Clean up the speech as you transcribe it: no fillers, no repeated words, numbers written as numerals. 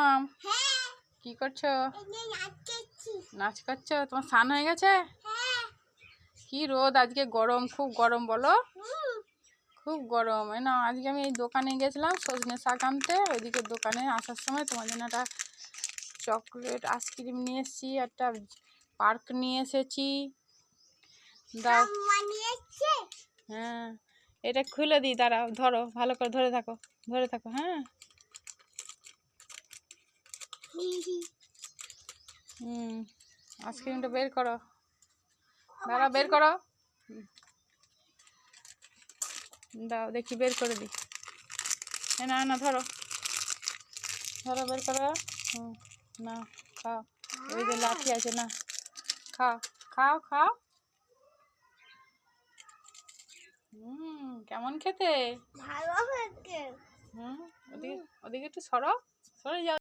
মামাম, কি করছো? নাচ করছো? তোমার স্নান হয়ে গেছে? কি রোদ আজকে, গরম, খুব গরম বলো, খুব গরম। না আজকে আমি এই দোকানে গেছিলাম সজনে শাক আনতে, ওইদিকে দোকানে আসার সময় তোমার জন্য একটা চকলেট আইসক্রিম নিয়ে এসেছি, একটা পার্ক নিয়ে এসেছি। দাও, হ্যাঁ এটা খুলে দিই, দাঁড়াও, ধরো, ভালো করে ধরে থাকো, ধরে থাকো, হ্যাঁ। আইসক্রিমটা বের করো, দাঁড়াও, বের করো, দাও দেখি, বের করে দিই। না না, ধরো ধরো, বের করো। না, খাও, ওই যে লাঠি আছে, না খাও, খাও খাও। কেমন খেতে? ভালো খেতে। ওদিকে ওদিকে একটু সরো, সরে যাও।